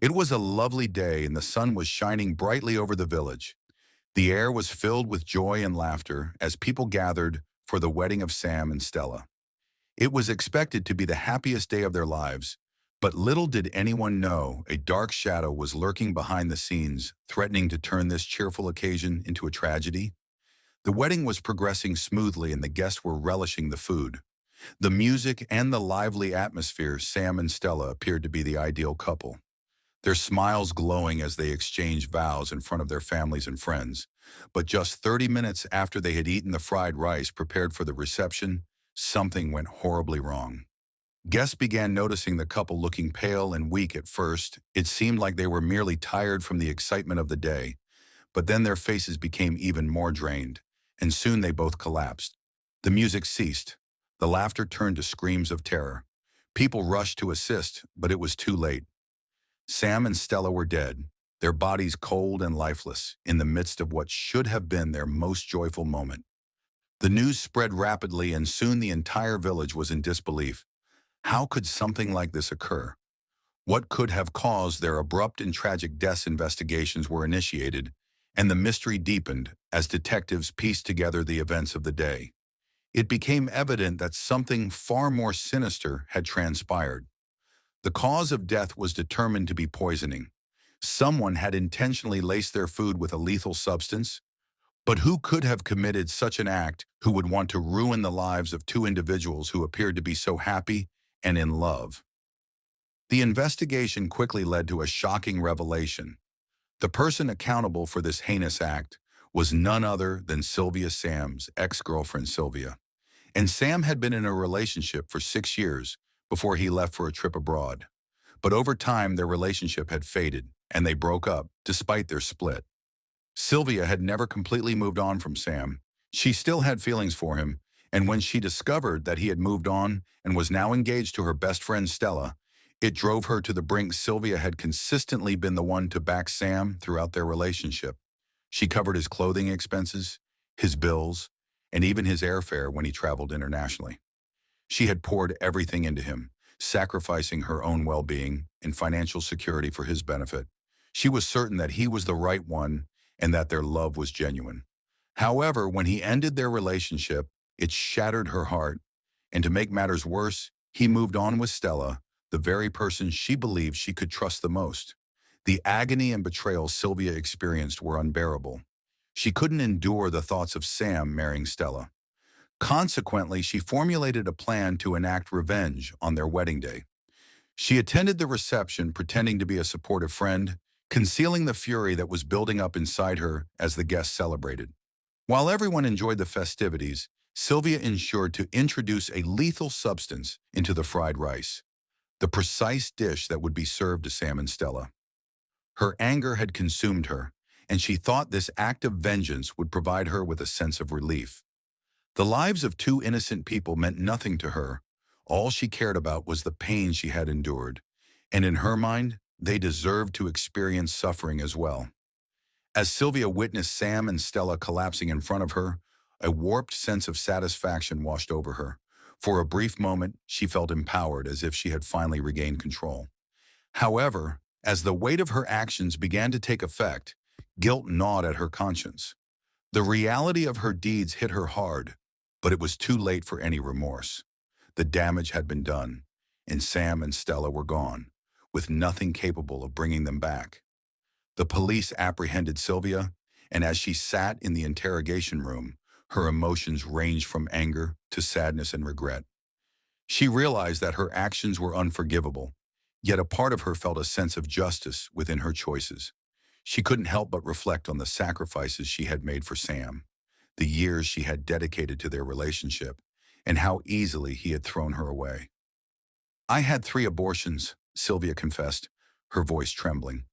It was a lovely day and the sun was shining brightly over the village. The air was filled with joy and laughter as people gathered for the wedding of Sam and Stella. It was expected to be the happiest day of their lives, but little did anyone know a dark shadow was lurking behind the scenes, threatening to turn this cheerful occasion into a tragedy. The wedding was progressing smoothly and the guests were relishing the food. The music and the lively atmosphere, Sam and Stella appeared to be the ideal couple, their smiles glowing as they exchanged vows in front of their families and friends. But just 30 minutes after they had eaten the fried rice prepared for the reception, something went horribly wrong. Guests began noticing the couple looking pale and weak at first. It seemed like they were merely tired from the excitement of the day, but then their faces became even more drained, and soon they both collapsed. The music ceased. The laughter turned to screams of terror. People rushed to assist, but it was too late. Sam and Stella were dead, their bodies cold and lifeless, in the midst of what should have been their most joyful moment. The news spread rapidly and soon the entire village was in disbelief. How could something like this occur? What could have caused their abrupt and tragic deaths? Investigations were initiated, and the mystery deepened as detectives pieced together the events of the day. It became evident that something far more sinister had transpired. The cause of death was determined to be poisoning. Someone had intentionally laced their food with a lethal substance. But who could have committed such an act who would want to ruin the lives of two individuals who appeared to be so happy and in love? The investigation quickly led to a shocking revelation. The person accountable for this heinous act was none other than Sylvia, Sam's ex-girlfriend Sylvia. And Sam had been in a relationship for 6 years before he left for a trip abroad. But over time, their relationship had faded, and they broke up despite their split. Sylvia had never completely moved on from Sam. She still had feelings for him, and when she discovered that he had moved on and was now engaged to her best friend Stella, it drove her to the brink. Sylvia had consistently been the one to back Sam throughout their relationship. She covered his clothing expenses, his bills, and even his airfare when he traveled internationally. She had poured everything into him, sacrificing her own well-being and financial security for his benefit. She was certain that he was the right one and that their love was genuine. However, when he ended their relationship, it shattered her heart, and to make matters worse, he moved on with Stella, the very person she believed she could trust the most. The agony and betrayal Sylvia experienced were unbearable. She couldn't endure the thoughts of Sam marrying Stella. Consequently, she formulated a plan to enact revenge on their wedding day. She attended the reception pretending to be a supportive friend, concealing the fury that was building up inside her as the guests celebrated. While everyone enjoyed the festivities, Sylvia ensured to introduce a lethal substance into the fried rice, the precise dish that would be served to Sam and Stella. Her anger had consumed her, and she thought this act of vengeance would provide her with a sense of relief. The lives of two innocent people meant nothing to her. All she cared about was the pain she had endured, and in her mind, they deserved to experience suffering as well. As Sylvia witnessed Sam and Stella collapsing in front of her, a warped sense of satisfaction washed over her. For a brief moment, she felt empowered, as if she had finally regained control. However, as the weight of her actions began to take effect, guilt gnawed at her conscience. The reality of her deeds hit her hard, but it was too late for any remorse. The damage had been done, and Sam and Stella were gone, with nothing capable of bringing them back. The police apprehended Sylvia, and as she sat in the interrogation room, her emotions ranged from anger to sadness and regret. She realized that her actions were unforgivable, yet a part of her felt a sense of justice within her choices. She couldn't help but reflect on the sacrifices she had made for Sam, the years she had dedicated to their relationship, and how easily he had thrown her away. "I had 3 abortions," Sylvia confessed, her voice trembling.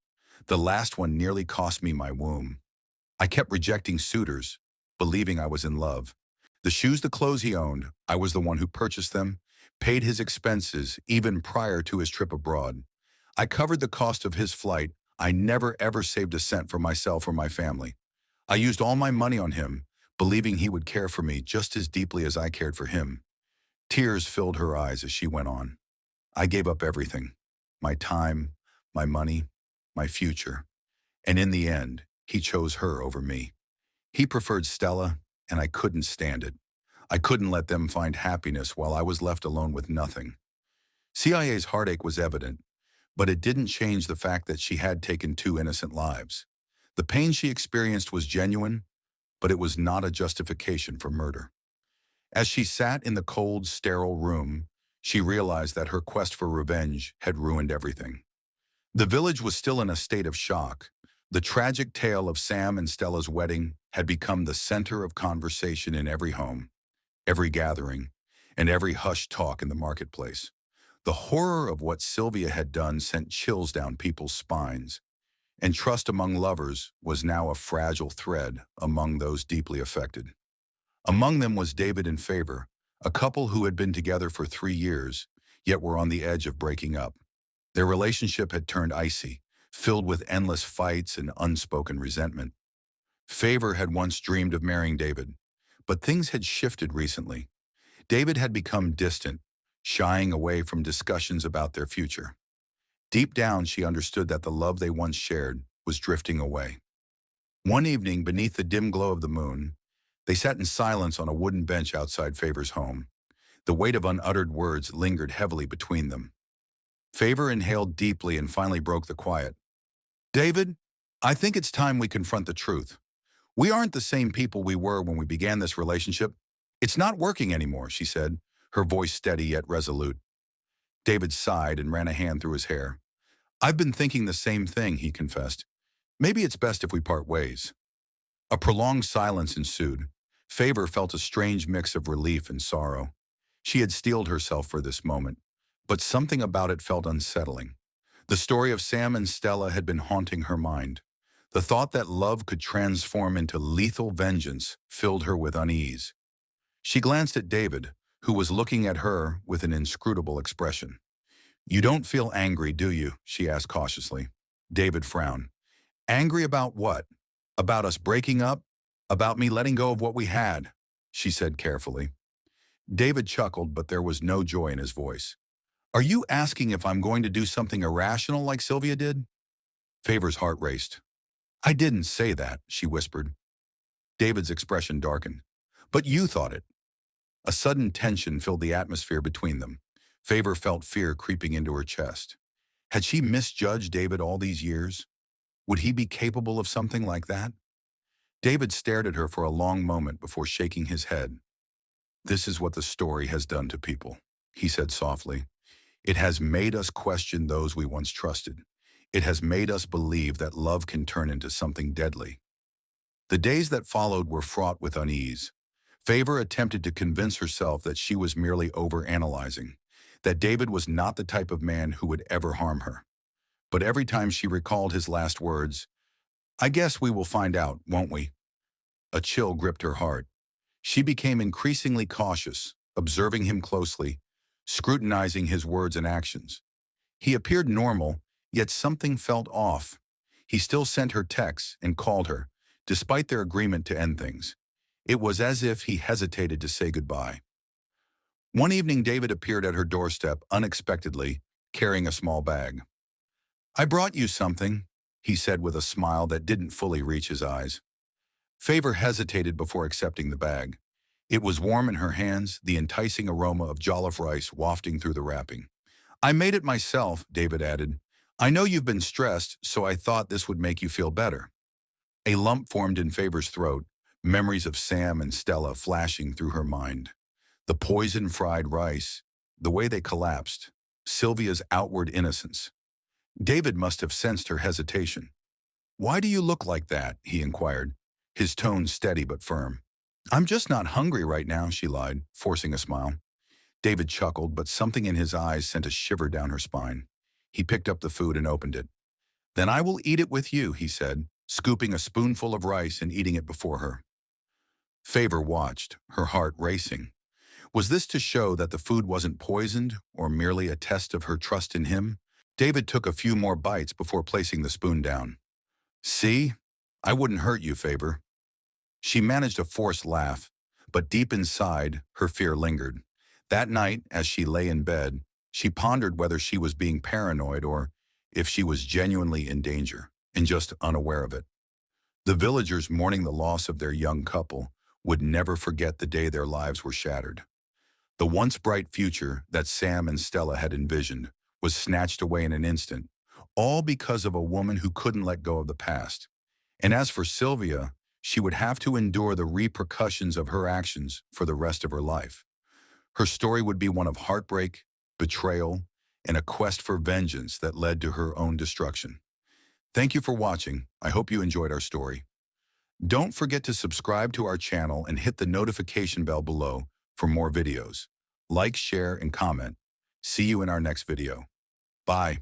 "The last one nearly cost me my womb. I kept rejecting suitors, believing I was in love. The shoes, the clothes he owned, I was the one who purchased them, paid his expenses even prior to his trip abroad. I covered the cost of his flight. I never ever saved a cent for myself or my family. I used all my money on him, believing he would care for me just as deeply as I cared for him." Tears filled her eyes as she went on. "I gave up everything, my time, my money, my future. And in the end, he chose her over me. He preferred Stella, and I couldn't stand it. I couldn't let them find happiness while I was left alone with nothing. CIA's heartache was evident, but it didn't change the fact that she had taken two innocent lives. The pain she experienced was genuine, but it was not a justification for murder. As she sat in the cold, sterile room, she realized that her quest for revenge had ruined everything. The village was still in a state of shock. The tragic tale of Sam and Stella's wedding had become the center of conversation in every home, every gathering, and every hushed talk in the marketplace. The horror of what Sylvia had done sent chills down people's spines, and trust among lovers was now a fragile thread among those deeply affected. Among them was David and Favor, a couple who had been together for 3 years, yet were on the edge of breaking up. Their relationship had turned icy, filled with endless fights and unspoken resentment. Favor had once dreamed of marrying David, but things had shifted recently. David had become distant, shying away from discussions about their future. Deep down, she understood that the love they once shared was drifting away. One evening, beneath the dim glow of the moon, they sat in silence on a wooden bench outside Favor's home. The weight of unuttered words lingered heavily between them. Favor inhaled deeply and finally broke the quiet. "David, I think it's time we confront the truth. We aren't the same people we were when we began this relationship. It's not working anymore," she said, her voice steady yet resolute. David sighed and ran a hand through his hair. "I've been thinking the same thing," he confessed. "Maybe it's best if we part ways." A prolonged silence ensued. Favor felt a strange mix of relief and sorrow. She had steeled herself for this moment, but something about it felt unsettling. The story of Sam and Stella had been haunting her mind. The thought that love could transform into lethal vengeance filled her with unease. She glanced at David, who was looking at her with an inscrutable expression. "You don't feel angry, do you?" she asked cautiously. David frowned. "Angry about what? About us breaking up? About me letting go of what we had?" she said carefully. David chuckled, but there was no joy in his voice. "Are you asking if I'm going to do something irrational like Sylvia did?" Favor's heart raced. "I didn't say that," she whispered. David's expression darkened. "But you thought it." A sudden tension filled the atmosphere between them. Favor felt fear creeping into her chest. Had she misjudged David all these years? Would he be capable of something like that? David stared at her for a long moment before shaking his head. "This is what the story has done to people," he said softly. "It has made us question those we once trusted. It has made us believe that love can turn into something deadly." The days that followed were fraught with unease. Favor attempted to convince herself that she was merely overanalyzing, that David was not the type of man who would ever harm her. But every time she recalled his last words, "I guess we will find out, won't we?" a chill gripped her heart. She became increasingly cautious, observing him closely, scrutinizing his words and actions. He appeared normal, yet something felt off. He still sent her texts and called her, despite their agreement to end things. It was as if he hesitated to say goodbye. One evening, David appeared at her doorstep unexpectedly, carrying a small bag. "I brought you something," he said with a smile that didn't fully reach his eyes. Favor hesitated before accepting the bag. It was warm in her hands, the enticing aroma of jollof rice wafting through the wrapping. "I made it myself," David added. "I know you've been stressed, so I thought this would make you feel better." A lump formed in Favor's throat, memories of Sam and Stella flashing through her mind. The poisoned fried rice, the way they collapsed, Sylvia's outward innocence. David must have sensed her hesitation. "Why do you look like that?" he inquired, his tone steady but firm. "I'm just not hungry right now," she lied, forcing a smile. David chuckled, but something in his eyes sent a shiver down her spine. He picked up the food and opened it. "Then I will eat it with you," he said, scooping a spoonful of rice and eating it before her. Favor watched, her heart racing. Was this to show that the food wasn't poisoned, or merely a test of her trust in him? David took a few more bites before placing the spoon down. "See? I wouldn't hurt you, Favor." She managed a forced laugh, but deep inside, her fear lingered. That night, as she lay in bed, she pondered whether she was being paranoid or, if she was genuinely in danger and just unaware of it. The villagers mourning the loss of their young couple would never forget the day their lives were shattered. The once bright future that Sam and Stella had envisioned was snatched away in an instant, all because of a woman who couldn't let go of the past. And as for Sylvia, she would have to endure the repercussions of her actions for the rest of her life. Her story would be one of heartbreak, betrayal, and a quest for vengeance that led to her own destruction. Thank you for watching. I hope you enjoyed our story. Don't forget to subscribe to our channel and hit the notification bell below for more videos. Like, share, and comment. See you in our next video. Bye.